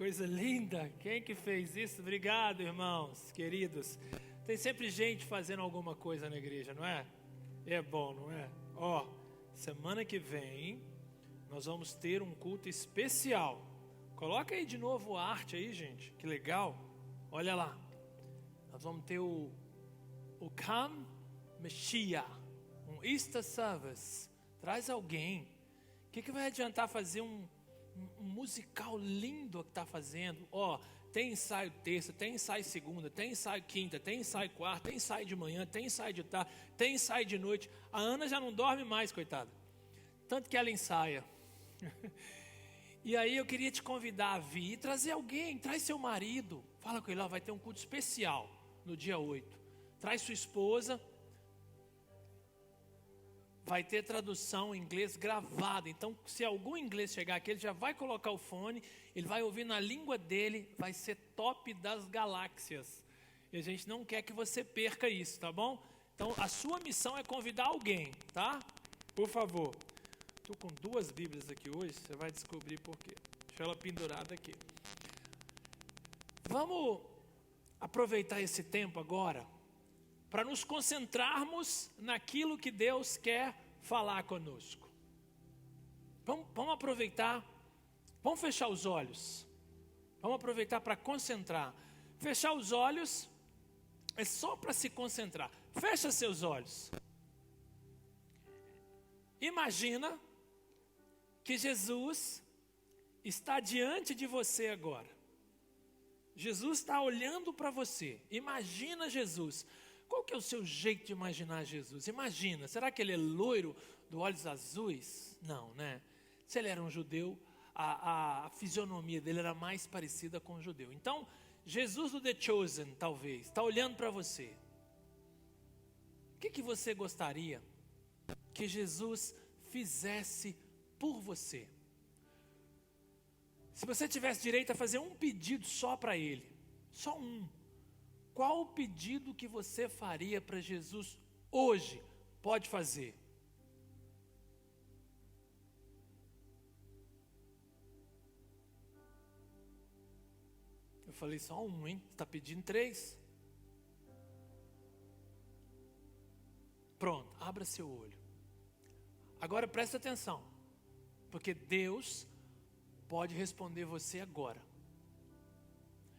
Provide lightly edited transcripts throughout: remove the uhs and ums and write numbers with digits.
coisa linda. Quem que fez isso? Obrigado, irmãos, queridos. Tem sempre gente fazendo alguma coisa na igreja, não é? É bom, não é? Semana que vem nós vamos ter um culto especial. Coloca aí de novo a arte aí, gente. Que legal. Olha lá. Nós vamos ter o Come Mashiach, um Easter Service. Traz alguém. O que vai adiantar fazer um musical lindo que está fazendo? Tem ensaio terça, tem ensaio segunda, tem ensaio quinta, tem ensaio quarta, tem ensaio de manhã, tem ensaio de tarde, tem ensaio de noite. A Ana já não dorme mais, coitada. Tanto que ela ensaia. E aí eu queria te convidar a vir e trazer alguém. Traz seu marido. Fala com ele, vai ter um culto especial no dia 8. Traz sua esposa. Vai ter tradução em inglês gravada. Então, se algum inglês chegar aqui, ele já vai colocar o fone, ele vai ouvir na língua dele, vai ser top das galáxias. E a gente não quer que você perca isso, tá bom? Então, a sua missão é convidar alguém, tá? Por favor. Estou com 2 Bíblias aqui hoje, você vai descobrir por quê. Deixa ela pendurada aqui. Vamos aproveitar esse tempo agora para nos concentrarmos naquilo que Deus quer falar conosco. Vamos aproveitar, vamos fechar os olhos. Vamos aproveitar para concentrar. Fechar os olhos é só para se concentrar. Fecha seus olhos. Imagina que Jesus está diante de você agora. Jesus está olhando para você. Imagina Jesus. Qual que é o seu jeito de imaginar Jesus? Imagina, será que ele é loiro, de olhos azuis? Não, né? Se ele era um judeu, a fisionomia dele era mais parecida com um judeu. Então, Jesus do The Chosen, talvez, está olhando para você. O que você gostaria que Jesus fizesse por você? Se você tivesse direito a fazer um pedido só para ele, só um, qual o pedido que você faria para Jesus hoje? Pode fazer. Eu falei só um, hein? Você está pedindo 3? Pronto, abra seu olho. Agora presta atenção, porque Deus pode responder você agora.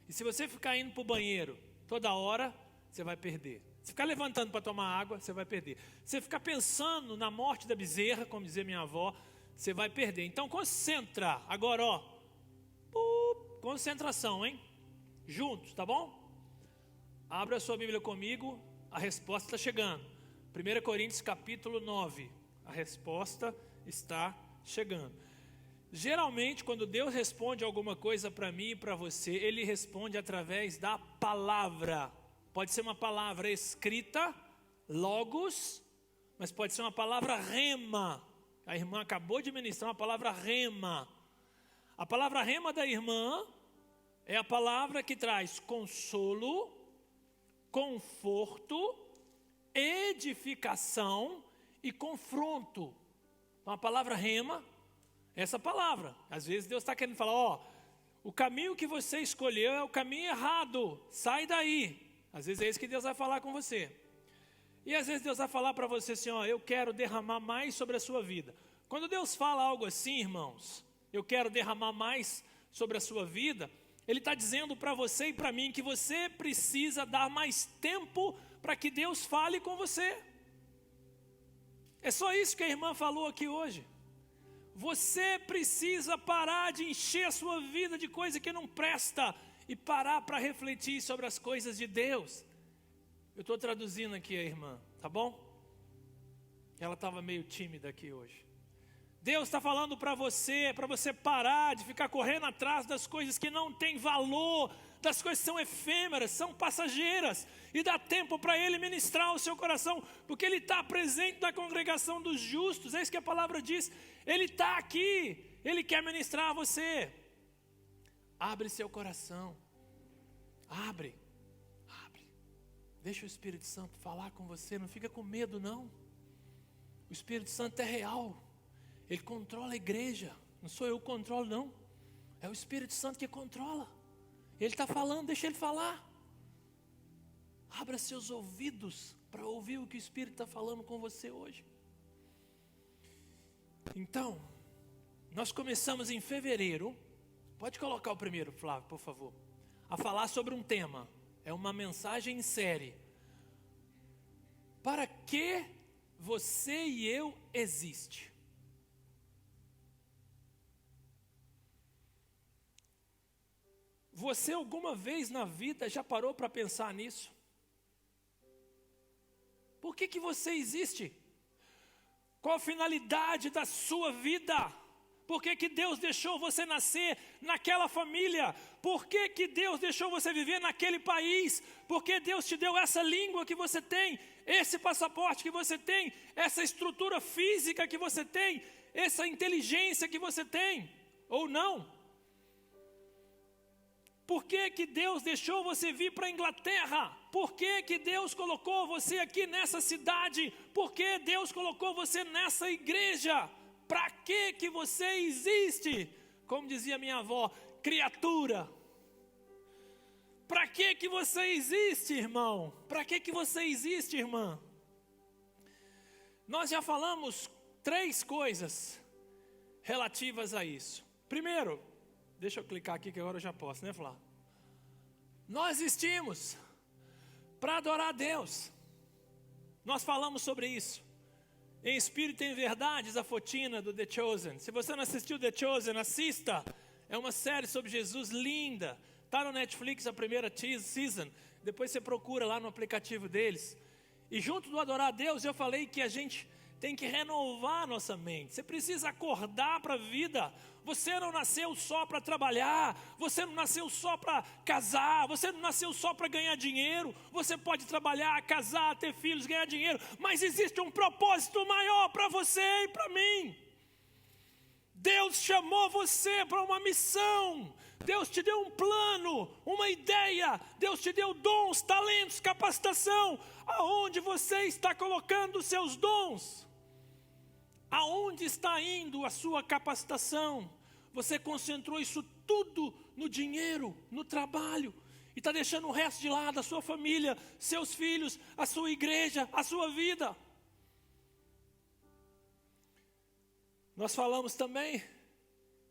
E se você ficar indo para o banheiro toda hora, você vai perder. Se ficar levantando para tomar água, você vai perder. Se ficar pensando na morte da bezerra, como dizia minha avó, você vai perder. Então concentra. Agora, concentração, hein? Juntos, tá bom? Abra a sua Bíblia comigo, a resposta está chegando. 1 Coríntios capítulo 9. A resposta está chegando. Geralmente, quando Deus responde alguma coisa para mim e para você, Ele responde através da palavra. Pode ser uma palavra escrita, logos, mas pode ser uma palavra rema. A irmã acabou de ministrar uma palavra rema. A palavra rema da irmã é a palavra que traz consolo, conforto, edificação e confronto. Então, a palavra rema, essa palavra. Às vezes Deus está querendo falar, o caminho que você escolheu é o caminho errado, sai daí. Às vezes é isso que Deus vai falar com você. E às vezes Deus vai falar para você assim, eu quero derramar mais sobre a sua vida. Quando Deus fala algo assim, irmãos, eu quero derramar mais sobre a sua vida, Ele está dizendo para você e para mim que você precisa dar mais tempo para que Deus fale com você. É só isso que a irmã falou aqui hoje. Você precisa parar de encher a sua vida de coisa que não presta e parar para refletir sobre as coisas de Deus. Eu estou traduzindo aqui a irmã, tá bom? Ela estava meio tímida aqui hoje. Deus está falando para você parar de ficar correndo atrás das coisas que não têm valor, das coisas que são efêmeras, são passageiras, e dá tempo para Ele ministrar o seu coração, porque Ele está presente na congregação dos justos, é isso que a palavra diz, Ele está aqui, Ele quer ministrar a você. Abre seu coração, abre, deixa o Espírito Santo falar com você, não fica com medo não, o Espírito Santo é real. Ele controla a igreja, não sou eu que controlo não, É o Espírito Santo que controla. Ele está falando, deixa ele falar. Abra seus ouvidos para ouvir o que o Espírito está falando com você hoje. Então, nós começamos em fevereiro. Pode colocar o primeiro, Flávio, por favor. A falar sobre um tema. É uma mensagem em série. Para que você e eu existe? Você alguma vez na vida já parou para pensar nisso? Por que você existe? Qual a finalidade da sua vida? Por que Deus deixou você nascer naquela família? Por que Deus deixou você viver naquele país? Por que Deus te deu essa língua que você tem, esse passaporte que você tem, essa estrutura física que você tem, essa inteligência que você tem? Ou não? Por que Deus deixou você vir para a Inglaterra? Por que Deus colocou você aqui nessa cidade? Por que Deus colocou você nessa igreja? Para que você existe? Como dizia minha avó, criatura. Para que você existe, irmão? Para que você existe, irmã? Nós já falamos 3 coisas relativas a isso. Primeiro, deixa eu clicar aqui que agora eu já posso, né, Flávio? Nós existimos para adorar a Deus. Nós falamos sobre isso. Em Espírito e em Verdade, Zafotina do The Chosen. Se você não assistiu The Chosen, assista. É uma série sobre Jesus linda. Está no Netflix a primeira season. Depois você procura lá no aplicativo deles. E junto do adorar a Deus, eu falei que a gente tem que renovar a nossa mente. Você precisa acordar para a vida. Você não nasceu só para trabalhar. Você não nasceu só para casar. Você não nasceu só para ganhar dinheiro. Você pode trabalhar, casar, ter filhos, ganhar dinheiro. Mas existe um propósito maior para você e para mim. Deus chamou você para uma missão. Deus te deu um plano, uma ideia. Deus te deu dons, talentos, capacitação. Aonde você está colocando os seus dons? Aonde está indo a sua capacitação? Você concentrou isso tudo no dinheiro, no trabalho, e está deixando o resto de lado, a sua família, seus filhos, a sua igreja, a sua vida. Nós falamos também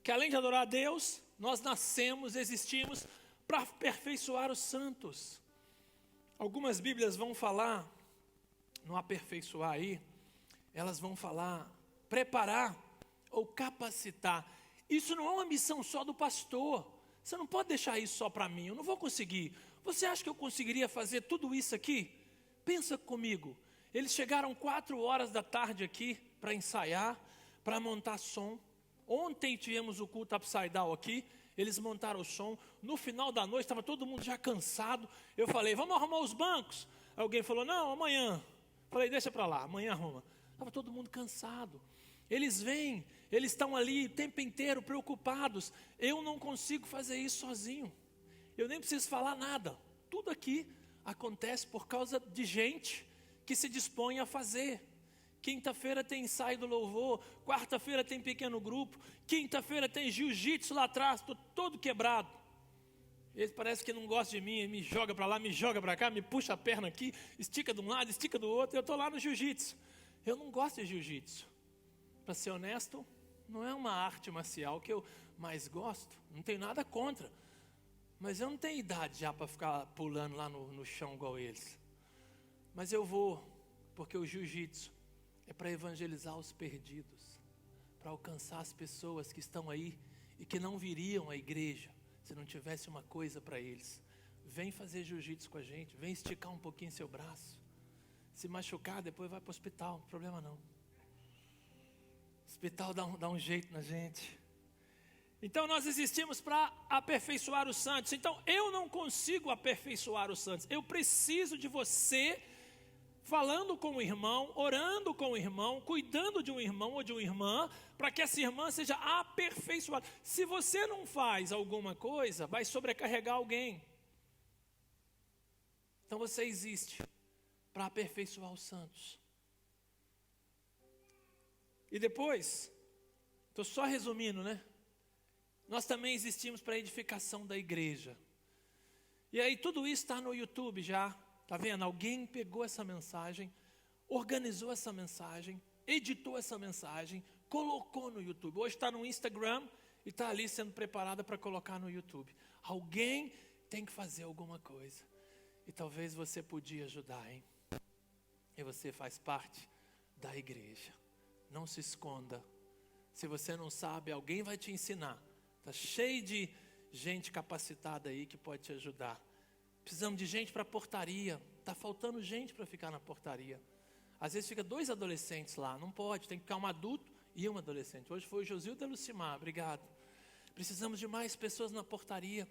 que além de adorar a Deus, nós nascemos, existimos para aperfeiçoar os santos. Algumas Bíblias vão falar, no aperfeiçoar aí, elas vão falar preparar ou capacitar. Isso não é uma missão só do pastor. Você não pode deixar isso só para mim, eu não vou conseguir. Você acha que eu conseguiria fazer tudo isso aqui? Pensa comigo. Eles chegaram 4 horas da tarde aqui para ensaiar, para montar som. Ontem tivemos o culto Upside Down aqui, eles montaram o som. No final da noite, estava todo mundo já cansado. Eu falei, vamos arrumar os bancos? Alguém falou, não, amanhã. Falei, deixa para lá, amanhã arruma. Estava todo mundo cansado. Eles vêm, eles estão ali o tempo inteiro preocupados. Eu não consigo fazer isso sozinho. Eu nem preciso falar nada. Tudo aqui acontece por causa de gente que se dispõe a fazer. Quinta-feira tem ensaio do louvor, quarta-feira tem pequeno grupo, quinta-feira tem jiu-jitsu lá atrás, estou todo quebrado. Eles parecem que não gostam de mim, me joga para lá, me joga para cá, me puxa a perna aqui, estica de um lado, estica do outro, eu estou lá no jiu-jitsu. Eu não gosto de jiu-jitsu. Para ser honesto, não é uma arte marcial que eu mais gosto, não tenho nada contra. Mas eu não tenho idade já para ficar pulando lá no chão igual eles. Mas eu vou, porque o jiu-jitsu é para evangelizar os perdidos, para alcançar as pessoas que estão aí e que não viriam à igreja se não tivesse uma coisa para eles. Vem fazer jiu-jitsu com a gente, vem esticar um pouquinho seu braço. Se machucar, depois vai para o hospital, não tem problema não. O hospital dá um jeito na gente. Então nós existimos para aperfeiçoar os santos. Então eu não consigo aperfeiçoar os santos. Eu preciso de você falando com o irmão, orando com o irmão, cuidando de um irmão ou de uma irmã, para que essa irmã seja aperfeiçoada. Se você não faz alguma coisa, vai sobrecarregar alguém. Então você existe para aperfeiçoar os santos. E depois, estou só resumindo, né? Nós também existimos para a edificação da igreja. E aí tudo isso está no YouTube já. Está vendo? Alguém pegou essa mensagem, organizou essa mensagem, editou essa mensagem, colocou no YouTube. Hoje está no Instagram e está ali sendo preparada para colocar no YouTube. Alguém tem que fazer alguma coisa. E talvez você podia ajudar, hein? E você faz parte da igreja. Não se esconda. Se você não sabe, alguém vai te ensinar. Está cheio de gente capacitada aí que pode te ajudar. Precisamos de gente para a portaria. Está faltando gente para ficar na portaria. Às vezes fica 2 adolescentes lá. Não pode, tem que ficar um adulto e um adolescente. Hoje foi o Josildo e a Lucimar, obrigado. Precisamos de mais pessoas na portaria.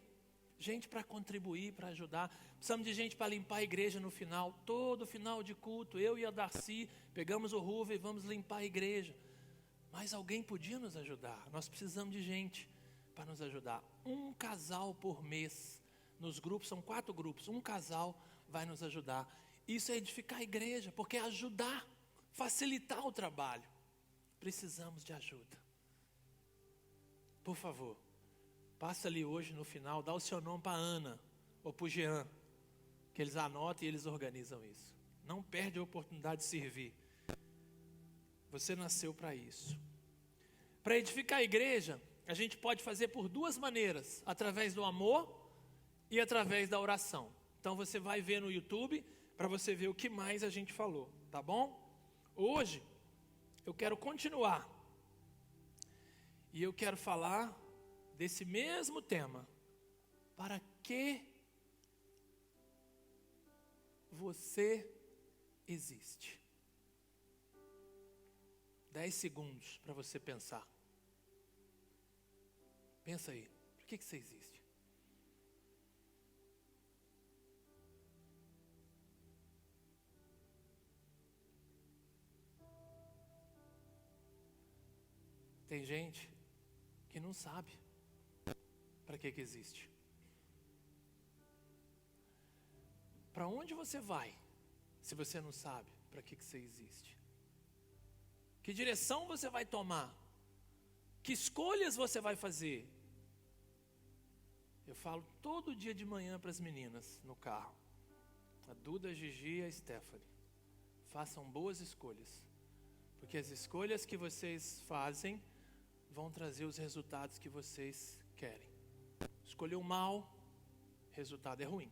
Gente para contribuir, para ajudar. Precisamos de gente para limpar a igreja no final. Todo final de culto, eu e a Darcy pegamos o Ruva e vamos limpar a igreja. Mas alguém podia nos ajudar. Nós precisamos de gente para nos ajudar. Um casal por mês. Nos grupos, são 4 grupos. Um casal vai nos ajudar. Isso é edificar a igreja, porque é ajudar, facilitar o trabalho. Precisamos de ajuda. Por favor, passa ali hoje no final, dá o seu nome para a Ana ou para o Jean, que eles anotam e eles organizam isso. Não perde a oportunidade de servir. Você nasceu para isso. Para edificar a igreja, a gente pode fazer por 2 maneiras, através do amor e através da oração. Então você vai ver no YouTube para você ver o que mais a gente falou, tá bom? Hoje eu quero continuar e eu quero falar desse mesmo tema. Para que você existe? 10 segundos para você pensar. Pensa aí, por que você existe? Tem gente que não sabe para que existe. Para onde você vai se você não sabe para que você existe? Que direção você vai tomar? Que escolhas você vai fazer? Eu falo todo dia de manhã para as meninas no carro. A Duda, a Gigi e a Stephanie. Façam boas escolhas. Porque as escolhas que vocês fazem vão trazer os resultados que vocês querem. Escolheu o mal, o resultado é ruim.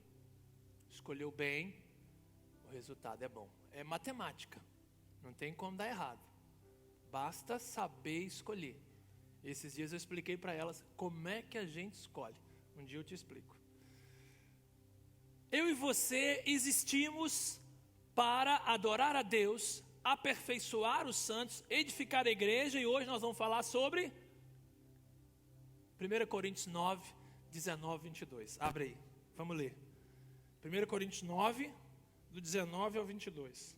Escolheu bem, o resultado é bom. É matemática, não tem como dar errado. Basta saber escolher. Esses dias eu expliquei para elas como é que a gente escolhe. Um dia eu te explico. Eu e você existimos para adorar a Deus, aperfeiçoar os santos, edificar a igreja, e hoje nós vamos falar sobre 1 Coríntios 9, 19, 22. Abre aí, vamos ler. 1 Coríntios 9, do 19 ao 22.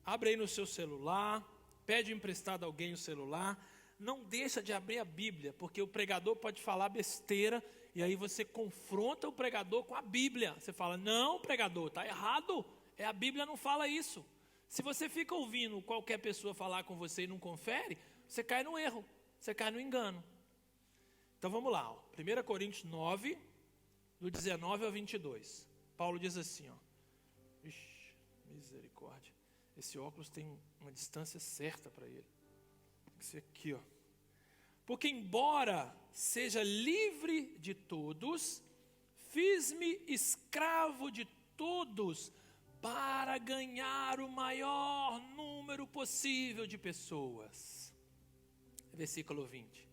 Abre aí no seu celular, pede emprestado a alguém o celular. Não deixa de abrir a Bíblia, porque o pregador pode falar besteira, e aí você confronta o pregador com a Bíblia. Você fala, não, pregador, está errado, a Bíblia não fala isso. Se você fica ouvindo qualquer pessoa falar com você e não confere, você cai no erro, você cai no engano. Então vamos lá, 1 Coríntios 9, do 19 ao 22. Paulo diz assim, ixi, misericórdia, esse óculos tem uma distância certa para ele. Esse aqui, Porque embora seja livre de todos, fiz-me escravo de todos para ganhar o maior número possível de pessoas. Versículo 20.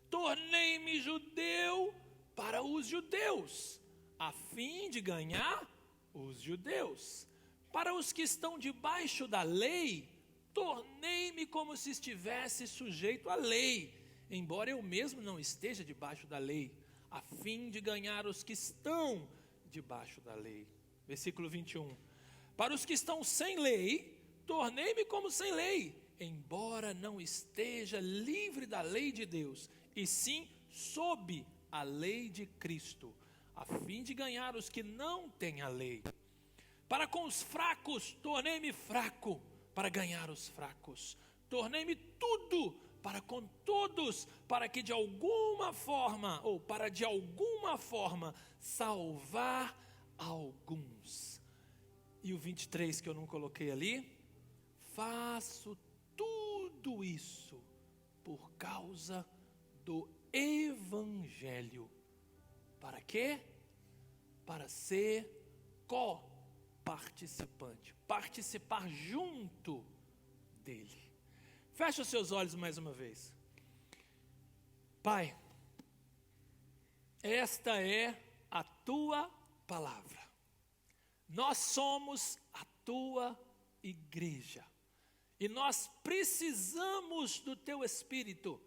Tornei-me judeu para os judeus, a fim de ganhar os judeus. Para os que estão debaixo da lei, tornei-me como se estivesse sujeito à lei, embora eu mesmo não esteja debaixo da lei, a fim de ganhar os que estão debaixo da lei. Versículo 21. Para os que estão sem lei, tornei-me como sem lei, embora não esteja livre da lei de Deus, e sim sob a lei de Cristo, a fim de ganhar os que não têm a lei. Para com os fracos, tornei-me fraco, para ganhar os fracos. Tornei-me tudo para com todos, para que de alguma forma, ou para de alguma forma, salvar alguns. E o 23 que eu não coloquei ali, faço tudo isso por causa do Evangelho. Para quê? Para ser co-participante, participar junto dele. Feche os seus olhos mais uma vez. Pai, esta é a tua palavra. Nós somos a tua igreja. E nós precisamos do teu Espírito.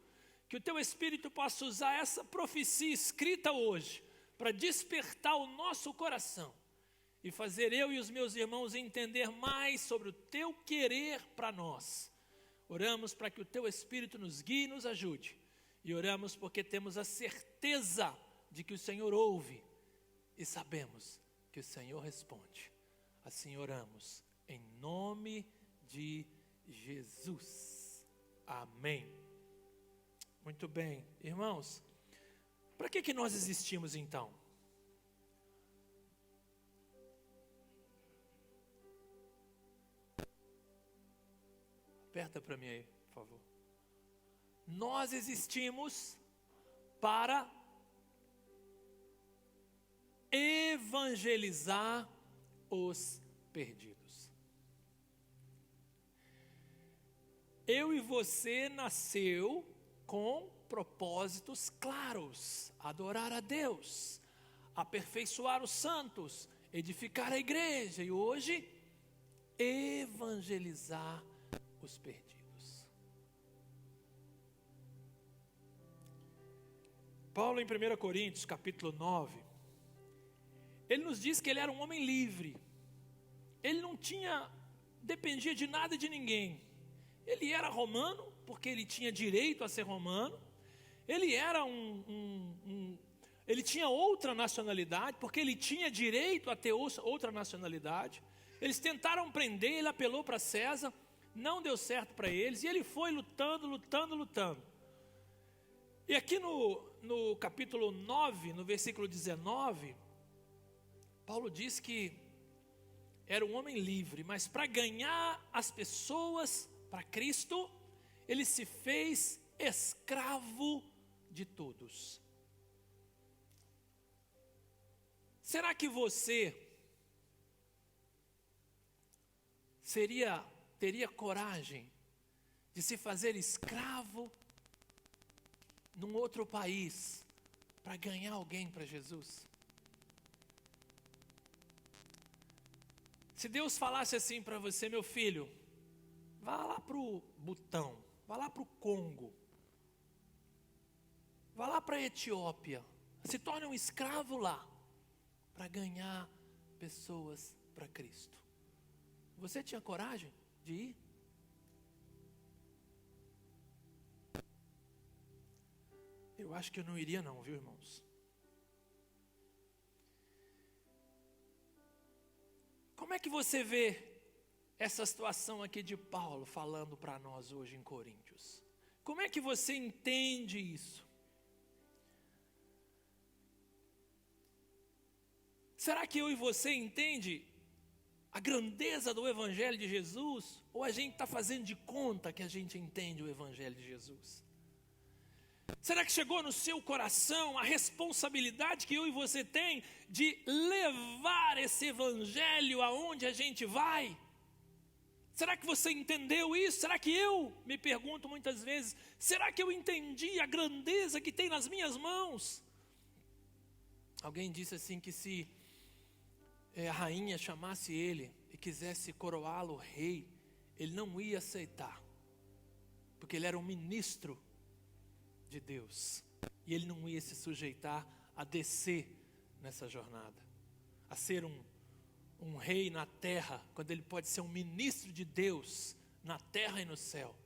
Que o teu Espírito possa usar essa profecia escrita hoje para despertar o nosso coração e fazer eu e os meus irmãos entender mais sobre o teu querer para nós. Oramos para que o teu Espírito nos guie e nos ajude. E oramos porque temos a certeza de que o Senhor ouve e sabemos que o Senhor responde. Assim oramos em nome de Jesus. Amém. Muito bem, irmãos. Para que nós existimos então? Aperta para mim aí, por favor. Nós existimos para evangelizar os perdidos. Eu e você nasceu com propósitos claros: adorar a Deus, aperfeiçoar os santos, edificar a igreja e hoje evangelizar os perdidos. Paulo em 1 Coríntios capítulo 9, ele nos diz que ele era um homem livre. Ele não dependia de nada e de ninguém. Ele era romano, porque ele tinha direito a ser romano. Ele era ele tinha outra nacionalidade, porque ele tinha direito a ter outra nacionalidade. Eles tentaram prender, ele apelou para César, não deu certo para eles, e ele foi lutando. E aqui no capítulo 9, no versículo 19, Paulo diz que era um homem livre, mas para ganhar as pessoas para Cristo, ele se fez escravo de todos. Será que você teria coragem de se fazer escravo num outro país para ganhar alguém para Jesus? Se Deus falasse assim para você: meu filho, vá lá para o Butão, vá lá para o Congo, vá lá para a Etiópia, se torne um escravo lá, para ganhar pessoas para Cristo. Você tinha coragem de ir? Eu acho que eu não iria não, viu, irmãos? Como é que você vê essa situação aqui de Paulo falando para nós hoje em Coríntios? Como é que você entende isso? Será que eu e você entende a grandeza do Evangelho de Jesus? Ou a gente está fazendo de conta que a gente entende o Evangelho de Jesus? Será que chegou no seu coração a responsabilidade que eu e você tem de levar esse Evangelho aonde a gente vai? Será que você entendeu isso? Será que eu, me pergunto muitas vezes, será que eu entendi a grandeza que tem nas minhas mãos? Alguém disse assim que se a rainha chamasse ele e quisesse coroá-lo rei, ele não ia aceitar, porque ele era um ministro de Deus, e ele não ia se sujeitar a descer nessa jornada, a ser um rei na terra, quando ele pode ser um ministro de Deus na terra e no céu.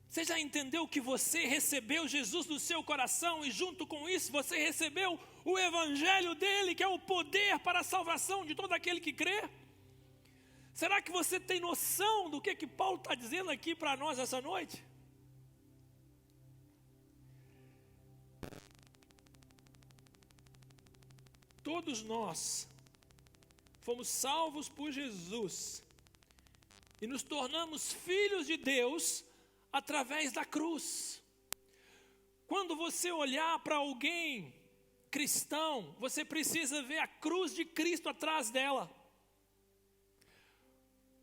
Você já entendeu que você recebeu Jesus no seu coração e junto com isso você recebeu o Evangelho dele, que é o poder para a salvação de todo aquele que crê? Será que você tem noção do que Paulo está dizendo aqui para nós essa noite? Todos nós fomos salvos por Jesus e nos tornamos filhos de Deus através da cruz. Quando você olhar para alguém cristão, você precisa ver a cruz de Cristo atrás dela.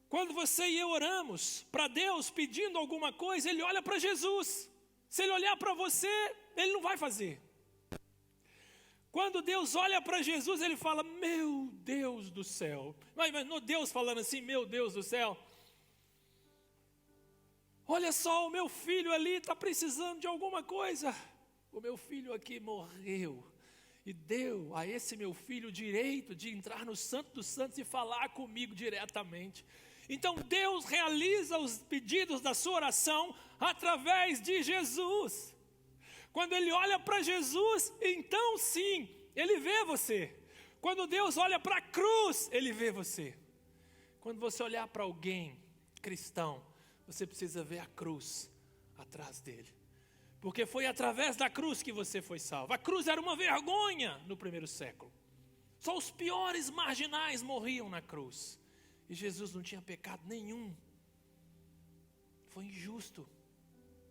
Quando você e eu oramos para Deus pedindo alguma coisa, Ele olha para Jesus. Se Ele olhar para você, Ele não vai fazer. Quando Deus olha para Jesus, Ele fala, meu Deus do céu. Mas não Deus falando assim, meu Deus do céu. Olha só, o meu filho ali está precisando de alguma coisa. O meu filho aqui morreu. E deu a esse meu filho o direito de entrar no Santo dos Santos e falar comigo diretamente. Então Deus realiza os pedidos da sua oração através de Jesus. Quando Ele olha para Jesus, então sim, Ele vê você. Quando Deus olha para a cruz, Ele vê você. Quando você olhar para alguém cristão, você precisa ver a cruz atrás dele. Porque foi através da cruz que você foi salvo. A cruz era uma vergonha no primeiro século. Só os piores marginais morriam na cruz. E Jesus não tinha pecado nenhum. Foi injusto.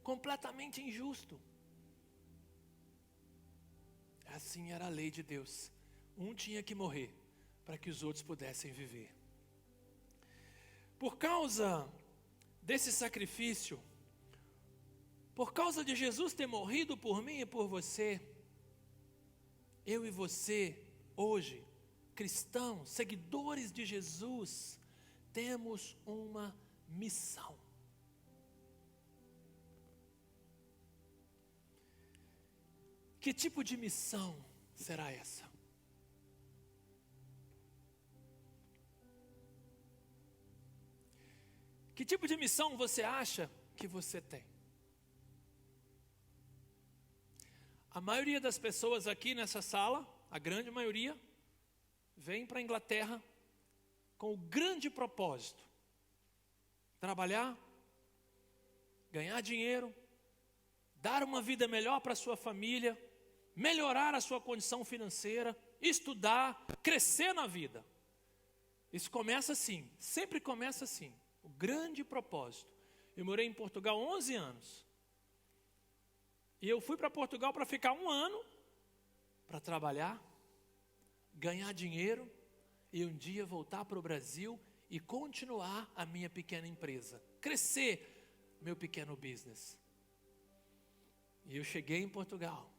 Completamente injusto. Assim era a lei de Deus. Um tinha que morrer para que os outros pudessem viver. Por causa desse sacrifício, por causa de Jesus ter morrido por mim e por você, eu e você, hoje, cristãos, seguidores de Jesus, temos uma missão. Que tipo de missão será essa? Que tipo de missão você acha que você tem? A maioria das pessoas aqui nessa sala, a grande maioria, vem para a Inglaterra com o grande propósito: trabalhar, ganhar dinheiro, dar uma vida melhor para a sua família, melhorar a sua condição financeira, estudar, crescer na vida. Isso começa assim, sempre começa assim, o grande propósito. Eu morei em Portugal 11 anos. E eu fui para Portugal para ficar 1 ano, para trabalhar, ganhar dinheiro, e um dia voltar para o Brasil e continuar a minha pequena empresa, crescer meu pequeno business. E eu cheguei em Portugal,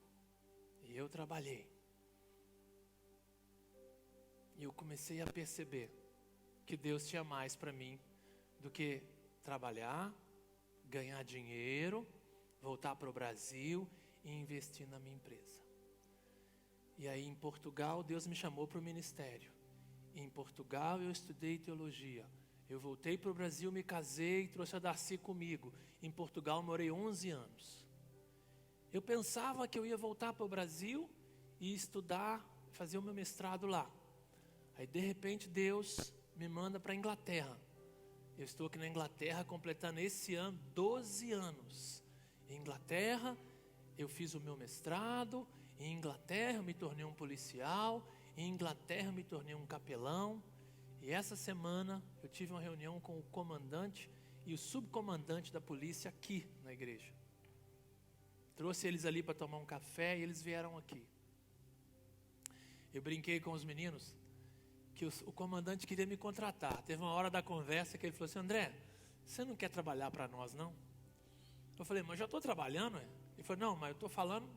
e eu trabalhei. E eu comecei a perceber que Deus tinha mais para mim do que trabalhar, ganhar dinheiro, voltar para o Brasil e investir na minha empresa. E aí em Portugal Deus me chamou para o ministério. Em Portugal eu estudei teologia. Eu voltei para o Brasil, me casei e trouxe a Darcy comigo. Em Portugal morei 11 anos. Eu pensava que eu ia voltar para o Brasil e estudar, fazer o meu mestrado lá. Aí de repente Deus me manda para a Inglaterra. Eu estou aqui na Inglaterra completando esse ano 12 anos. Em Inglaterra eu fiz o meu mestrado. Em Inglaterra eu me tornei um policial. Em Inglaterra eu me tornei um capelão. E essa semana eu tive uma reunião com o comandante e o subcomandante da polícia aqui na igreja. Trouxe eles ali para tomar um café e eles vieram aqui. Eu brinquei com os meninos que o comandante queria me contratar. Teve uma hora da conversa que ele falou assim: André, você não quer trabalhar para nós não? Eu falei, mas eu já estou trabalhando. Ele falou, não, mas eu estou falando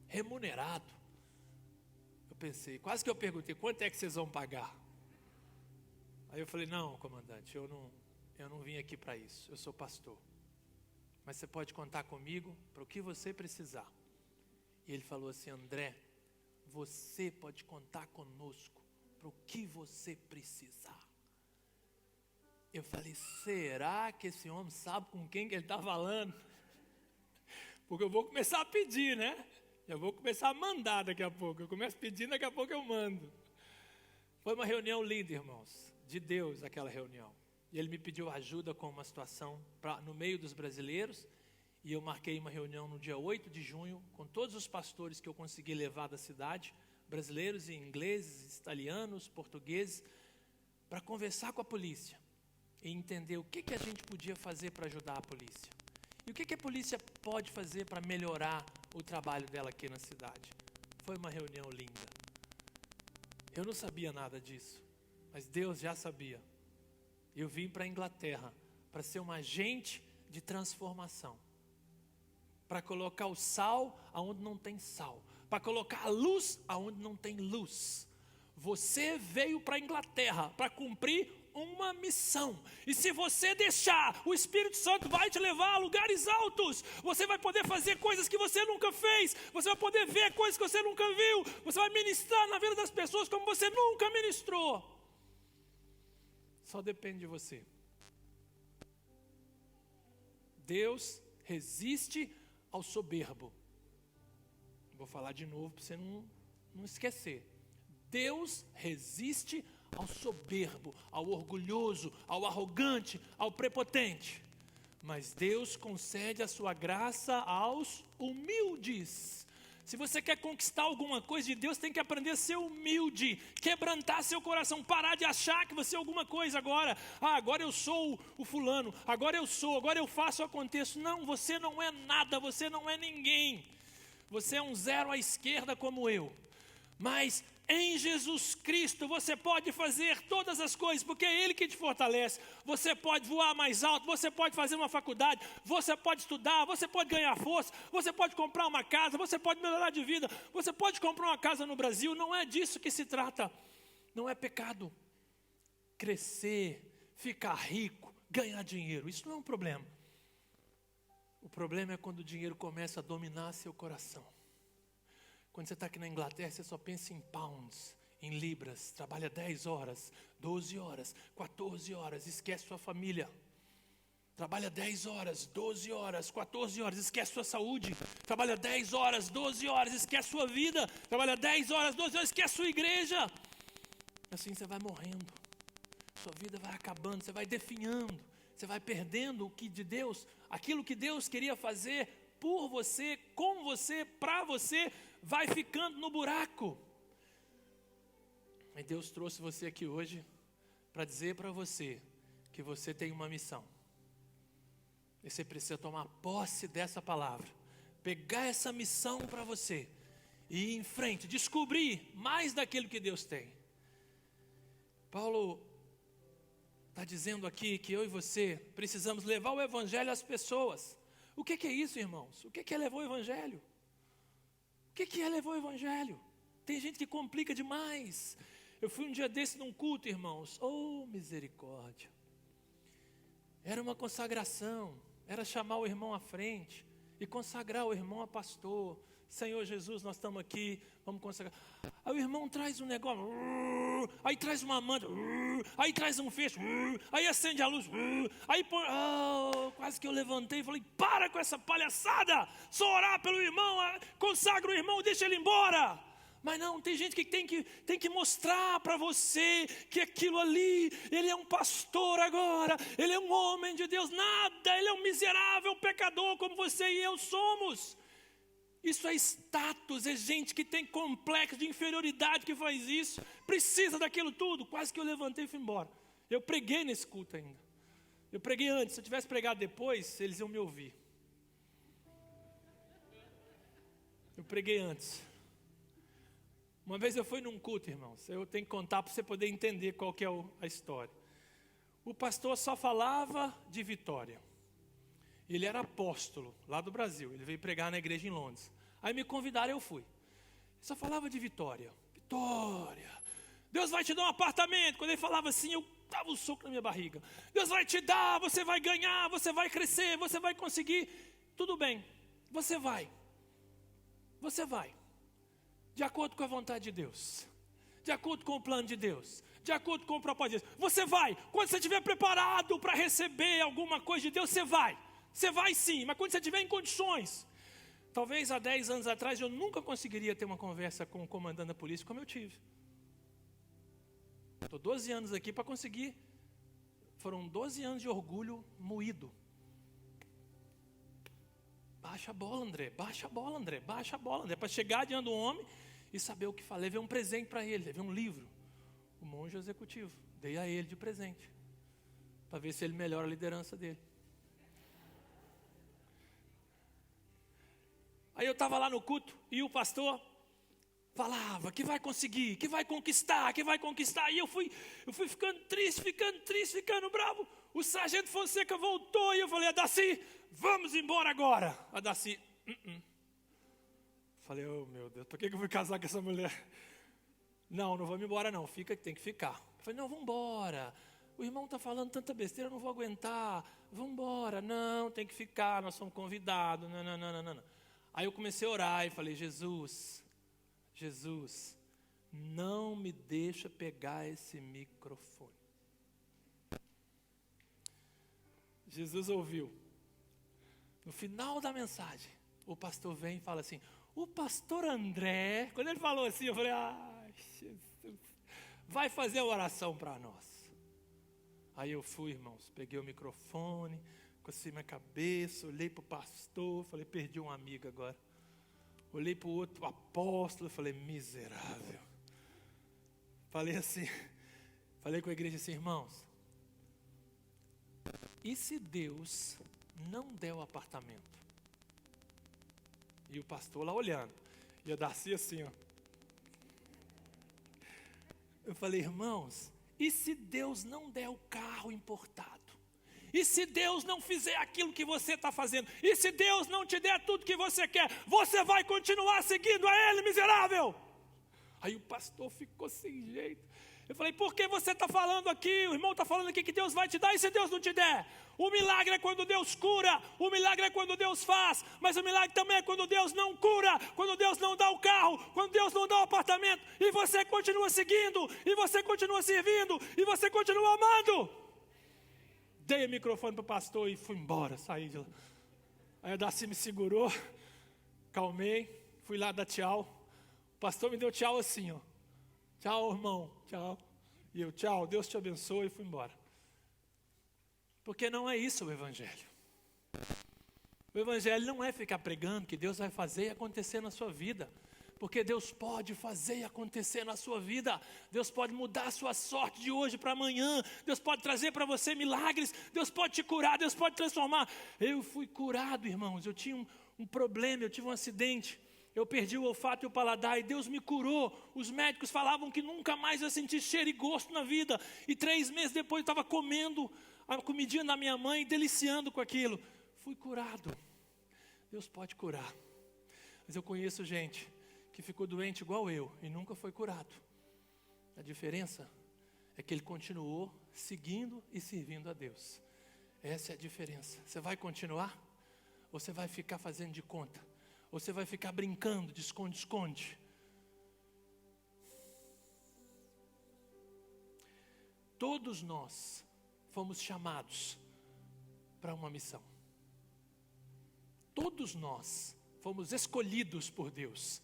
remunerado. Eu pensei, quase que eu perguntei, quanto é que vocês vão pagar? Aí eu falei, não, comandante, eu não vim aqui para isso, eu sou pastor. Mas você pode contar comigo para o que você precisar. E ele falou assim, André, você pode contar conosco para o que você precisar. Eu falei, será que esse homem sabe com quem que ele está falando? Porque eu vou começar a pedir, né? Eu vou começar a mandar daqui a pouco. Eu começo pedindo, daqui a pouco eu mando. Foi uma reunião linda, irmãos. De Deus aquela reunião. E ele me pediu ajuda com uma situação no meio dos brasileiros. E eu marquei uma reunião no dia 8 de junho com todos os pastores que eu consegui levar da cidade, brasileiros e ingleses, italianos, portugueses, para conversar com a polícia e entender o que a gente podia fazer para ajudar a polícia. E o que a polícia pode fazer para melhorar o trabalho dela aqui na cidade. Foi uma reunião linda. Eu não sabia nada disso, mas Deus já sabia. Eu vim para a Inglaterra para ser um agente de transformação. Para colocar o sal aonde não tem sal. Para colocar a luz aonde não tem luz. Você veio para a Inglaterra para cumprir uma missão. E se você deixar, o Espírito Santo vai te levar a lugares altos. Você vai poder fazer coisas que você nunca fez. Você vai poder ver coisas que você nunca viu. Você vai ministrar na vida das pessoas como você nunca ministrou. Só depende de você. Deus resiste ao soberbo. Vou falar de novo para você não esquecer. Deus resiste ao soberbo, ao orgulhoso, ao arrogante, ao prepotente. Mas Deus concede a sua graça aos humildes. Se você quer conquistar alguma coisa de Deus, tem que aprender a ser humilde, quebrantar seu coração, parar de achar que você é alguma coisa agora. Agora eu sou o fulano, agora eu faço, aconteço. Não, você não é nada, você não é ninguém. Você é um zero à esquerda como eu. Mas em Jesus Cristo você pode fazer todas as coisas, porque é Ele que te fortalece. Você pode voar mais alto, você pode fazer uma faculdade, você pode estudar, você pode ganhar força, você pode comprar uma casa, você pode melhorar de vida, você pode comprar uma casa no Brasil. Não é disso que se trata. Não é pecado crescer, ficar rico, ganhar dinheiro. Isso não é um problema. O problema é quando o dinheiro começa a dominar seu coração. Quando você está aqui na Inglaterra, você só pensa em pounds, em libras. Trabalha 10 horas, 12 horas, 14 horas, esquece sua família. Trabalha 10 horas, 12 horas, 14 horas, esquece sua saúde. Trabalha 10 horas, 12 horas, esquece sua vida. Trabalha 10 horas, 12 horas, esquece sua igreja. Assim você vai morrendo. Sua vida vai acabando, você vai definhando. Você vai perdendo o que de Deus, aquilo que Deus queria fazer por você, com você, para você, vai ficando no buraco. E Deus trouxe você aqui hoje para dizer para você que você tem uma missão. E você precisa tomar posse dessa palavra, pegar essa missão para você e ir em frente, descobrir mais daquilo que Deus tem. Paulo está dizendo aqui que eu e você precisamos levar o evangelho às pessoas. O que é isso, irmãos? O que é levar o evangelho? O que é levar o evangelho? Tem gente que complica demais. Eu fui um dia desse num culto, irmãos. Oh, misericórdia. Era uma consagração. Era chamar o irmão à frente e consagrar o irmão a pastor. Senhor Jesus, nós estamos aqui, vamos consagrar. Aí o irmão traz um negócio, aí traz uma manta, aí traz um fecho, aí acende a luz, aí põe, quase que eu levantei e falei, para com essa palhaçada, só orar pelo irmão, consagra o irmão, deixa ele embora. Mas não, tem gente que tem que mostrar para você que aquilo ali, ele é um pastor agora, ele é um homem de Deus, nada, ele é um miserável pecador como você e eu somos. Isso é status, é gente que tem complexo de inferioridade que faz isso, precisa daquilo tudo. Quase que eu levantei e fui embora. Eu preguei nesse culto ainda. Eu preguei antes, se eu tivesse pregado depois, eles iam me ouvir. Eu preguei antes. Uma vez eu fui num culto, irmãos, eu tenho que contar para você poder entender qual que é a história. O pastor só falava de vitória. Ele era apóstolo lá do Brasil, ele veio pregar na igreja em Londres. Aí me convidaram, eu fui. Ele só falava de vitória. Vitória. Deus vai te dar um apartamento. Quando ele falava assim, eu dava um soco na minha barriga. Deus vai te dar, você vai ganhar, você vai crescer, você vai conseguir. Tudo bem, você vai. Você vai. De acordo com a vontade de Deus. De acordo com o plano de Deus. De acordo com o propósito de Deus. Você vai. Quando você estiver preparado para receber alguma coisa de Deus, você vai. Você vai sim, mas quando você estiver em condições. Talvez há 10 anos atrás eu nunca conseguiria ter uma conversa com o comandante da polícia como eu tive. Estou 12 anos aqui para conseguir Foram 12 anos de orgulho moído. Baixa a bola, André, baixa a bola, André, baixa a bola, André. Para chegar diante do homem e saber o que falar. Levei um presente para ele, levei um livro. O monge executivo. Dei a ele de presente. Para ver se ele melhora a liderança dele. Aí eu estava lá no culto e o pastor falava que vai conseguir, que vai conquistar, que vai conquistar. E eu fui ficando triste, ficando bravo. O sargento Fonseca voltou e eu falei: Adaci, vamos embora agora. Adaci, Falei: oh meu Deus, por que eu fui casar com essa mulher? Não vamos embora não, fica que tem que ficar. Eu falei: não, vamos embora. O irmão está falando tanta besteira, eu não vou aguentar. Vamos embora. Não, tem que ficar, nós somos convidados. Não. Aí eu comecei a orar e falei: Jesus, não me deixa pegar esse microfone. Jesus ouviu. No final da mensagem, o pastor vem e fala assim: o pastor André, quando ele falou assim, eu falei: ai, Jesus, vai fazer a oração para nós. Aí eu fui, irmãos, peguei o microfone, cocei minha cabeça, olhei para o pastor, falei: perdi um amigo agora. Olhei para o outro apóstolo, falei: miserável. Falei com a igreja assim: irmãos, e se Deus não der o apartamento? E o pastor lá olhando, e eu Darcy assim, ó. Eu falei: irmãos, e se Deus não der o carro importado? E se Deus não fizer aquilo que você está fazendo? E se Deus não te der tudo que você quer? Você vai continuar seguindo a Ele, miserável? Aí o pastor ficou sem jeito. Eu falei: por que você está falando aqui? O irmão está falando aqui que Deus vai te dar. E se Deus não te der? O milagre é quando Deus cura. O milagre é quando Deus faz. Mas o milagre também é quando Deus não cura. Quando Deus não dá o carro. Quando Deus não dá o apartamento. E você continua seguindo. E você continua servindo. E você continua amando. Dei o microfone para o pastor e fui embora. Saí de lá. Aí a Darcy me segurou. Calmei. Fui lá dar tchau. O pastor me deu tchau assim, ó. Tchau, irmão, tchau. E eu: tchau, Deus te abençoe, e fui embora. Porque não é isso o evangelho. O evangelho não é ficar pregando que Deus vai fazer e acontecer na sua vida. Porque Deus pode fazer e acontecer na sua vida. Deus pode mudar a sua sorte de hoje para amanhã. Deus pode trazer para você milagres. Deus pode te curar, Deus pode transformar. Eu fui curado, irmãos. Eu tinha um problema, eu tive um acidente. Eu perdi o olfato e o paladar e Deus me curou. Os médicos falavam que nunca mais eu senti cheiro e gosto na vida. E 3 meses depois eu estava comendo a comidinha da minha mãe, deliciando com aquilo. Fui curado. Deus pode curar. Mas eu conheço gente que ficou doente igual eu e nunca foi curado. A diferença é que ele continuou seguindo e servindo a Deus. Essa é a diferença. Você vai continuar? Ou você vai ficar fazendo de conta? Ou você vai ficar brincando de esconde-esconde? Todos nós fomos chamados para uma missão. Todos nós fomos escolhidos por Deus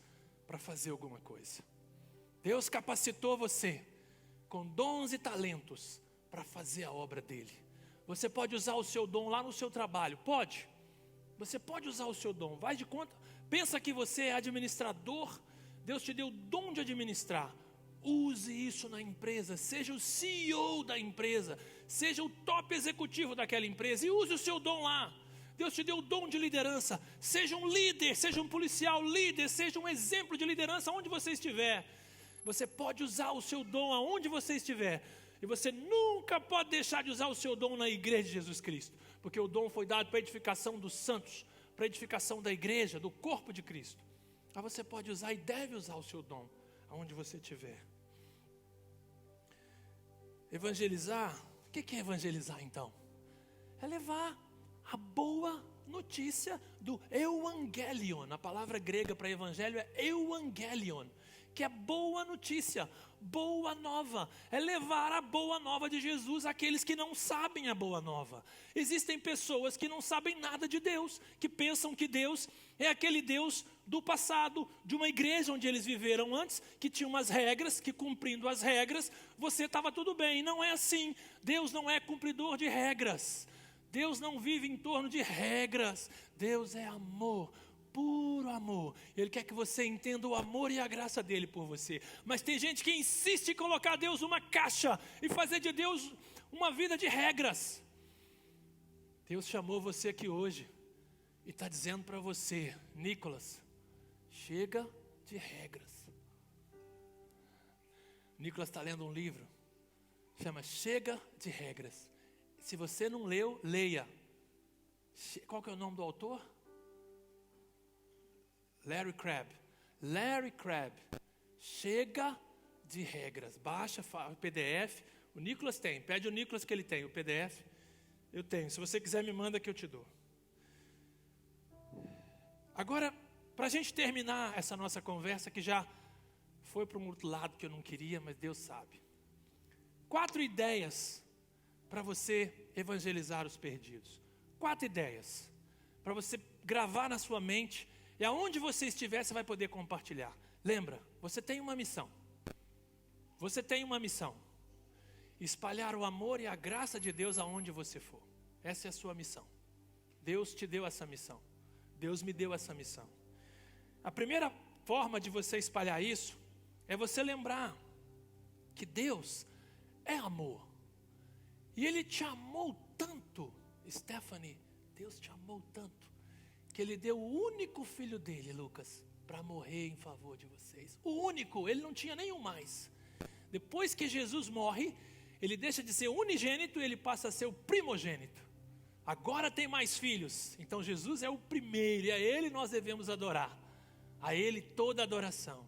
para fazer alguma coisa. Deus capacitou você com dons e talentos para fazer a obra dele. Você pode usar o seu dom lá no seu trabalho? Pode. Você pode usar o seu dom. Vai de conta. Pensa que você é administrador. Deus te deu o dom de administrar. Use isso na empresa. Seja o CEO da empresa. Seja o top executivo daquela empresa. E use o seu dom lá. Deus te deu o dom de liderança. Seja um líder, seja um policial líder, seja um exemplo de liderança onde você estiver. Você pode usar o seu dom aonde você estiver. E você nunca pode deixar de usar o seu dom na igreja de Jesus Cristo. Porque o dom foi dado para a edificação dos santos, para a edificação da igreja, do corpo de Cristo. Mas você pode usar e deve usar o seu dom aonde você estiver. Evangelizar, o que é evangelizar então? É levar a boa notícia do euangelion. A palavra grega para evangelho é euangelion, que é boa notícia, boa nova. É levar a boa nova de Jesus àqueles que não sabem a boa nova. Existem pessoas que não sabem nada de Deus, que pensam que Deus é aquele Deus do passado, de uma igreja onde eles viveram antes, que tinha umas regras, que cumprindo as regras, você estava tudo bem. E não é assim. Deus não é cumpridor de regras. Deus não vive em torno de regras. Deus é amor, puro amor. Ele quer que você entenda o amor e a graça dele por você. Mas tem gente que insiste em colocar Deus numa caixa e fazer de Deus uma vida de regras. Deus chamou você aqui hoje e está dizendo para você: Nicolas, chega de regras. Nicolas está lendo um livro, chama Chega de Regras. Se você não leu, leia. Qual que é o nome do autor? Larry Crabb. Larry Crabb. Chega de regras. Baixa o PDF. O Nicolas tem. Pede o Nicolas que ele tem. O PDF eu tenho. Se você quiser, me manda que eu te dou. Agora, para a gente terminar essa nossa conversa, que já foi para um outro lado que eu não queria, mas Deus sabe. 4 ideias para você evangelizar os perdidos. 4 ideias para você gravar na sua mente, e aonde você estiver, você vai poder compartilhar. Lembra, você tem uma missão. Você tem uma missão. Espalhar o amor e a graça de Deus aonde você for. Essa é a sua missão. Deus te deu essa missão. Deus me deu essa missão. A primeira forma de você espalhar isso é você lembrar que Deus é amor. E Ele te amou tanto, Stephanie, Deus te amou tanto, que Ele deu o único filho dele, Lucas, para morrer em favor de vocês. O único, Ele não tinha nenhum mais. Depois que Jesus morre, Ele deixa de ser unigênito e Ele passa a ser o primogênito. Agora tem mais filhos, então Jesus é o primeiro e a Ele nós devemos adorar. A Ele toda adoração.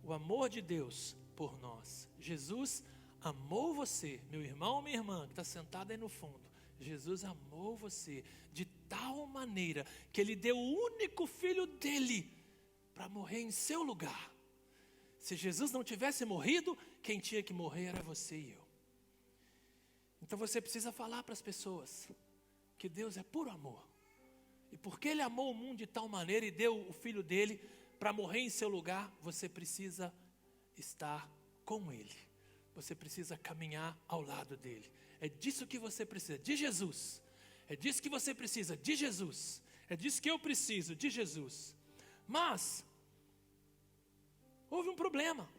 O amor de Deus por nós. Jesus amou você, meu irmão ou minha irmã, que está sentado aí no fundo. Jesus amou você de tal maneira que Ele deu o único filho dele para morrer em seu lugar. Se Jesus não tivesse morrido, quem tinha que morrer era você e eu. Então você precisa falar para as pessoas que Deus é puro amor. E porque Ele amou o mundo de tal maneira e deu o filho dele para morrer em seu lugar, você precisa estar com Ele. Você precisa caminhar ao lado dele. É disso que você precisa, de Jesus. É disso que você precisa, de Jesus. É disso que eu preciso, de Jesus. Mas houve um problema.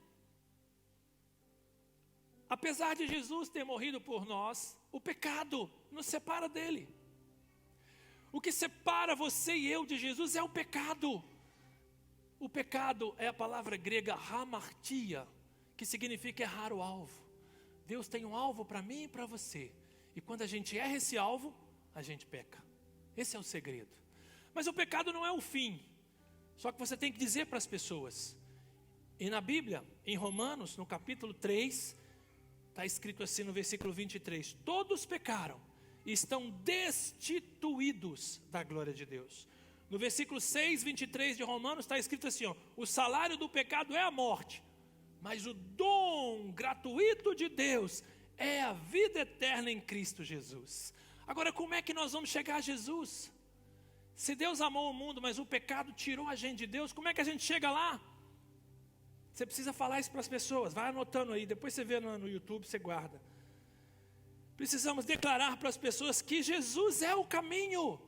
Apesar de Jesus ter morrido por nós, o pecado nos separa dele. O que separa você e eu de Jesus é o pecado. O pecado é a palavra grega hamartia, que significa errar o alvo. Deus tem um alvo para mim e para você. E quando a gente erra esse alvo, a gente peca. Esse é o segredo. Mas o pecado não é o fim. Só que você tem que dizer para as pessoas. E na Bíblia, em Romanos, no capítulo 3, está escrito assim no versículo 23. Todos pecaram e estão destituídos da glória de Deus. No versículo 6, 23 de Romanos está escrito assim, ó, o salário do pecado é a morte, mas o dom gratuito de Deus é a vida eterna em Cristo Jesus. Agora, como é que nós vamos chegar a Jesus? Se Deus amou o mundo, mas o pecado tirou a gente de Deus, como é que a gente chega lá? Você precisa falar isso para as pessoas, vai anotando aí, depois você vê no YouTube, você guarda. Precisamos declarar para as pessoas que Jesus é o caminho.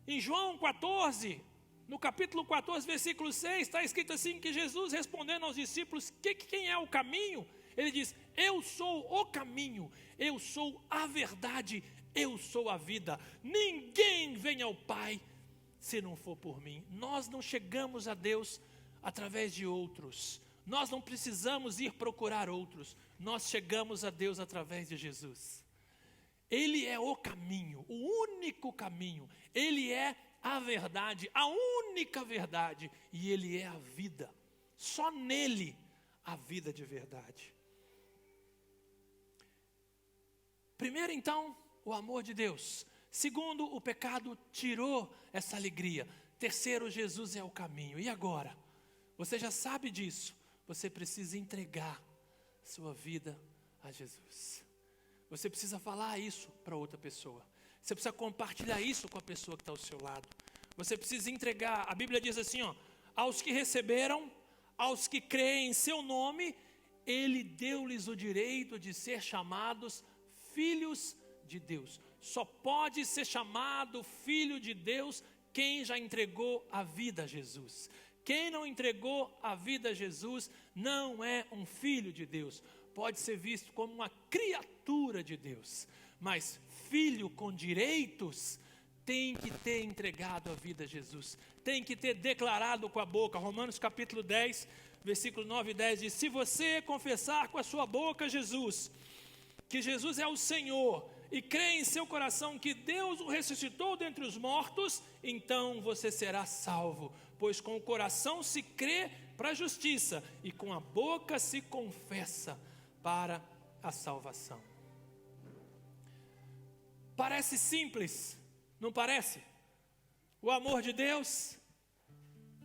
Em João 14, no capítulo 14, versículo 6, está escrito assim, que Jesus respondendo aos discípulos, quem é o caminho? Ele diz, eu sou o caminho, eu sou a verdade, eu sou a vida. Ninguém vem ao Pai se não for por mim. Nós não chegamos a Deus através de outros. Nós não precisamos ir procurar outros. Nós chegamos a Deus através de Jesus. Ele é o caminho, o único caminho. Ele é a verdade, a única verdade. E Ele é a vida. Só nele a vida de verdade. Primeiro, então, o amor de Deus. Segundo, o pecado tirou essa alegria. Terceiro, Jesus é o caminho. E agora? Você já sabe disso. Você precisa entregar sua vida a Jesus. Você precisa falar isso para outra pessoa. Você precisa compartilhar isso com a pessoa que está ao seu lado. Você precisa entregar. A Bíblia diz assim, ó, Aos que receberam, aos que creem em seu nome, ele deu-lhes o direito de ser chamados filhos de Deus. Só pode ser chamado filho de Deus quem já entregou a vida a Jesus. Quem não entregou a vida a Jesus não é um filho de Deus. Pode ser visto como uma criatura de Deus, mas filho com direitos tem que ter entregado a vida a Jesus, tem que ter declarado com a boca. Romanos capítulo 10, versículo 9 e 10 diz: se você confessar com a sua boca Jesus, que Jesus é o Senhor, e crê em seu coração que Deus o ressuscitou dentre os mortos, então você será salvo. Pois com o coração se crê para a justiça, e com a boca se confessa para a salvação. Parece simples, não parece? O amor de Deus,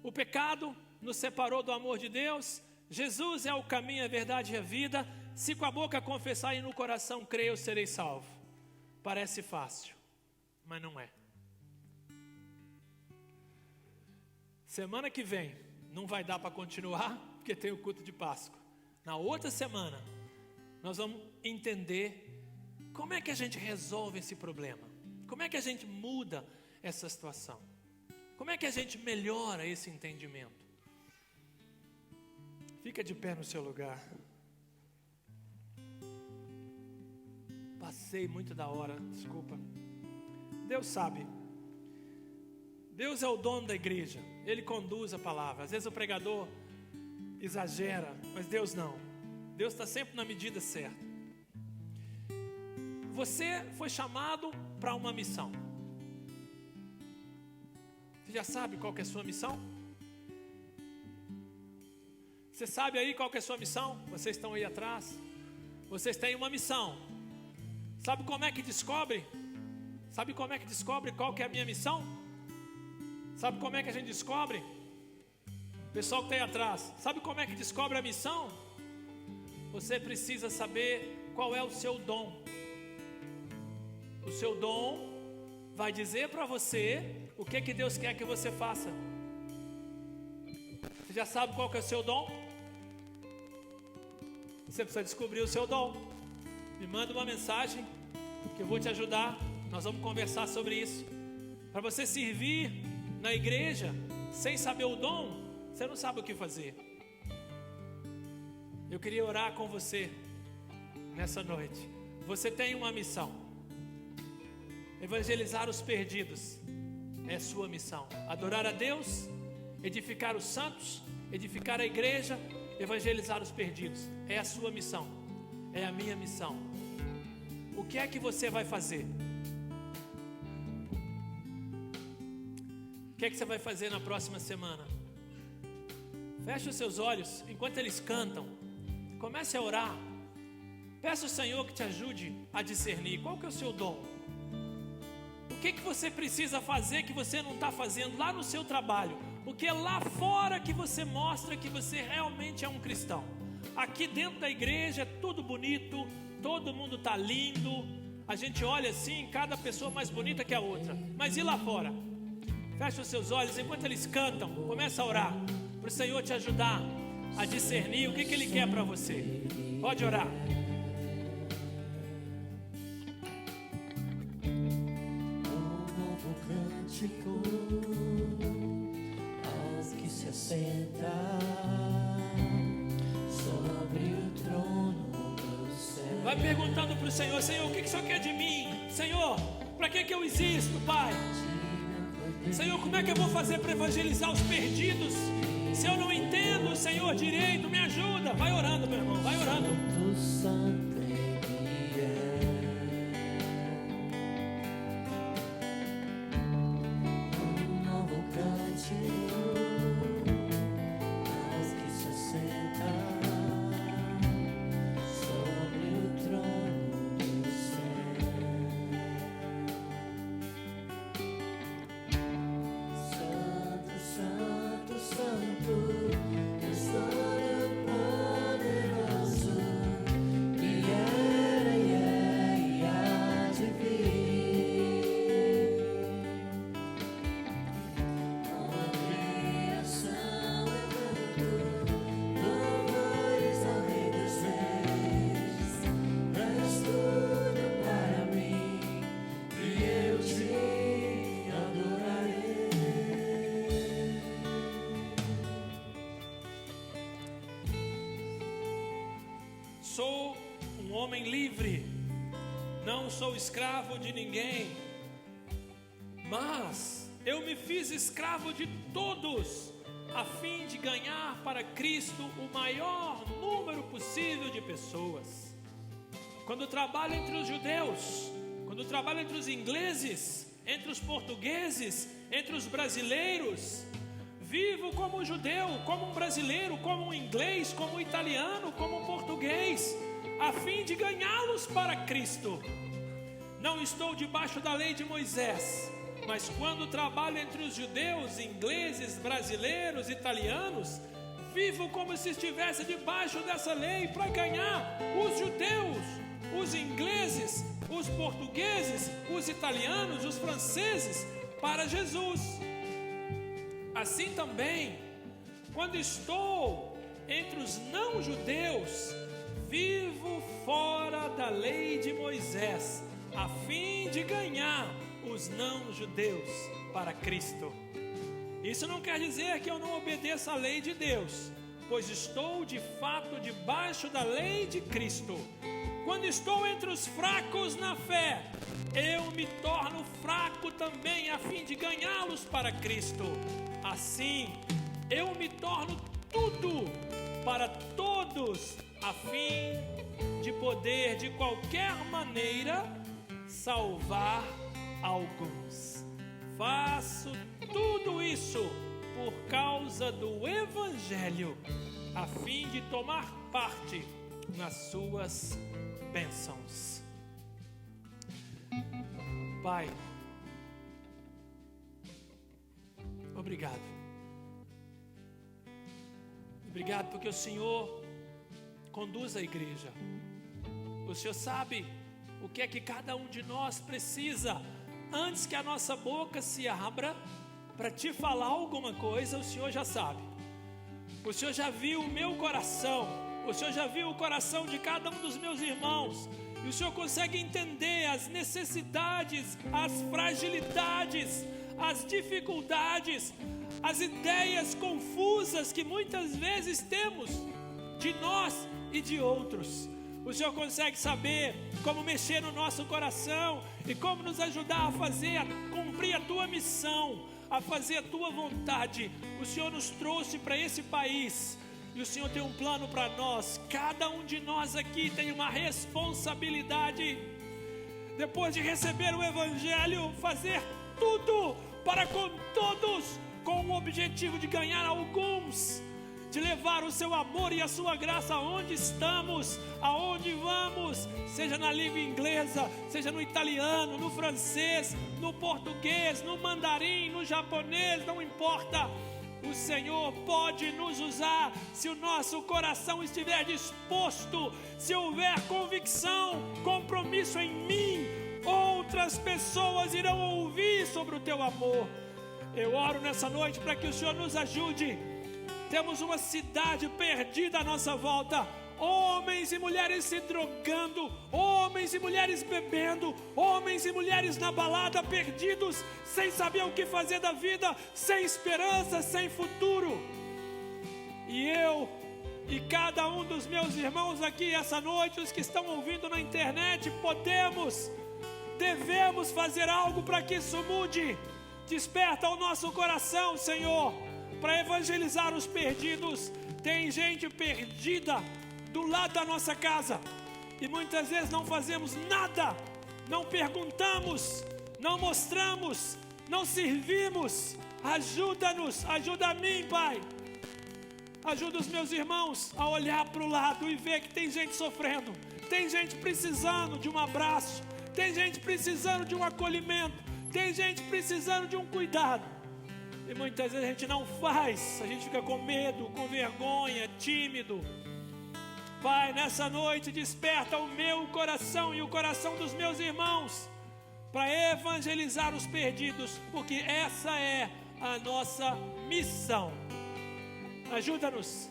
o pecado nos separou do amor de Deus. Jesus é o caminho, a verdade e a vida. Se com a boca confessar e no coração crer, eu serei salvo. Parece fácil, mas não é. Semana que vem não vai dar para continuar, porque tem o culto de Páscoa. Na outra semana, nós vamos entender como é que a gente resolve esse problema. Como é que a gente muda essa situação. Como é que a gente melhora esse entendimento? Fica de pé no seu lugar. Passei muito da hora, desculpa. Deus sabe. Deus é o dono da igreja. Ele conduz a palavra. Às vezes o pregador exagera, mas Deus não. Deus está sempre na medida certa. Você foi chamado para uma missão. Você já sabe qual que é a sua missão? Você sabe aí qual que é a sua missão? Vocês estão aí atrás. Vocês têm uma missão. Sabe como é que descobre? Sabe como é que descobre qual que é a minha missão? Sabe como é que a gente descobre? Pessoal que está aí atrás, sabe como é que descobre a missão? Você precisa saber qual é o seu dom. O seu dom vai dizer para você o que Deus quer que você faça. Você já sabe qual que é o seu dom? Você precisa descobrir o seu dom. Me manda uma mensagem que eu vou te ajudar. Nós vamos conversar sobre isso. Para você servir na igreja sem saber o dom, você não sabe o que fazer. Eu queria orar com você nessa noite. Você tem uma missão: evangelizar os perdidos. É sua missão. Adorar a Deus, edificar os santos, edificar a igreja, evangelizar os perdidos. É a sua missão. É a minha missão. O que é que você vai fazer? O que é que você vai fazer na próxima semana? Feche os seus olhos enquanto eles cantam. Comece a orar. Peça ao Senhor que te ajude a discernir qual que é o seu dom. O que que você precisa fazer que você não está fazendo lá no seu trabalho? O que é lá fora que você mostra que você realmente é um cristão? Aqui dentro da igreja é tudo bonito, todo mundo está lindo. A gente olha assim, cada pessoa mais bonita que a outra. Mas e lá fora? Feche os seus olhos enquanto eles cantam. Começa a orar para o Senhor te ajudar a discernir o que Ele quer para você. Pode orar. Aos que se assentam sobre o trono do céu. Vai perguntando para o Senhor: Senhor, o que o Senhor quer de mim? Senhor, para que eu existo, Pai? Senhor, como é que eu vou fazer para evangelizar os perdidos? Se eu não entendo, Senhor, direito, me ajuda. Vai orando, meu irmão, vai orando. Do santo Santo, Santo, Deus Todo-Poderoso. Sou um homem livre, não sou escravo de ninguém, mas eu me fiz escravo de todos, a fim de ganhar para Cristo o maior número possível de pessoas. Quando trabalho entre os judeus, quando trabalho entre os ingleses, entre os portugueses, entre os brasileiros, vivo como um judeu, como um brasileiro, como um inglês, como um italiano, como um português, a fim de ganhá-los para Cristo. Não estou debaixo da lei de Moisés, mas quando trabalho entre os judeus, ingleses, brasileiros, italianos, vivo como se estivesse debaixo dessa lei para ganhar os judeus, os ingleses, os portugueses, os italianos, os franceses para Jesus. Assim também, quando estou entre os não-judeus, vivo fora da lei de Moisés, a fim de ganhar os não-judeus para Cristo. Isso não quer dizer que eu não obedeça à lei de Deus, pois estou de fato debaixo da lei de Cristo. Quando estou entre os fracos na fé, eu me torno fraco também a fim de ganhá-los para Cristo. Assim, eu me torno tudo para todos, a fim de poder de qualquer maneira salvar alguns. Faço tudo isso por causa do Evangelho, a fim de tomar parte nas suas bênçãos. Pai, obrigado. Obrigado porque o Senhor conduz a igreja. O Senhor sabe o que é que cada um de nós precisa antes que a nossa boca se abra para te falar alguma coisa. O Senhor já sabe. O Senhor já viu o meu coração. O Senhor já viu o coração de cada um dos meus irmãos. E o Senhor consegue entender as necessidades, as fragilidades, as dificuldades, as ideias confusas que muitas vezes temos de nós e de outros. O Senhor consegue saber como mexer no nosso coração e como nos ajudar a cumprir a Tua missão, a fazer a Tua vontade. O Senhor nos trouxe para esse país e o Senhor tem um plano para nós. Cada um de nós aqui tem uma responsabilidade, depois de receber o Evangelho, fazer tudo para com todos, com o objetivo de ganhar alguns, de levar o seu amor e a sua graça aonde estamos, aonde vamos, seja na língua inglesa, seja no italiano, no francês, no português, no mandarim, no japonês, não importa. O Senhor pode nos usar se o nosso coração estiver disposto, se houver convicção, compromisso em mim. Outras pessoas irão ouvir sobre o Teu amor. Eu oro nessa noite para que o Senhor nos ajude. Temos uma cidade perdida à nossa volta, homens e mulheres se drogando, homens e mulheres bebendo, homens e mulheres na balada, perdidos, sem saber o que fazer da vida, sem esperança, sem futuro. E eu e cada um dos meus irmãos aqui essa noite, os que estão ouvindo na internet, devemos fazer algo para que isso mude. Desperta o nosso coração, Senhor, para evangelizar os perdidos. Tem gente perdida do lado da nossa casa e muitas vezes não fazemos nada, não perguntamos, não mostramos, não servimos. Ajuda-nos, ajuda a mim, Pai. Ajuda os meus irmãos a olhar para o lado e ver que tem gente sofrendo, tem gente precisando de um abraço, tem gente precisando de um acolhimento, tem gente precisando de um cuidado. E muitas vezes a gente não faz, a gente fica com medo, com vergonha, tímido. Pai, nessa noite desperta o meu coração e o coração dos meus irmãos para evangelizar os perdidos, porque essa é a nossa missão. Ajuda-nos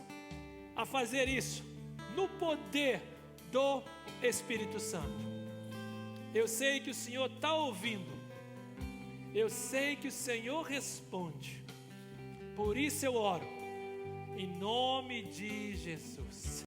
a fazer isso no poder do Espírito Santo. Eu sei que o Senhor está ouvindo. Eu sei que o Senhor responde. Por isso eu oro em nome de Jesus.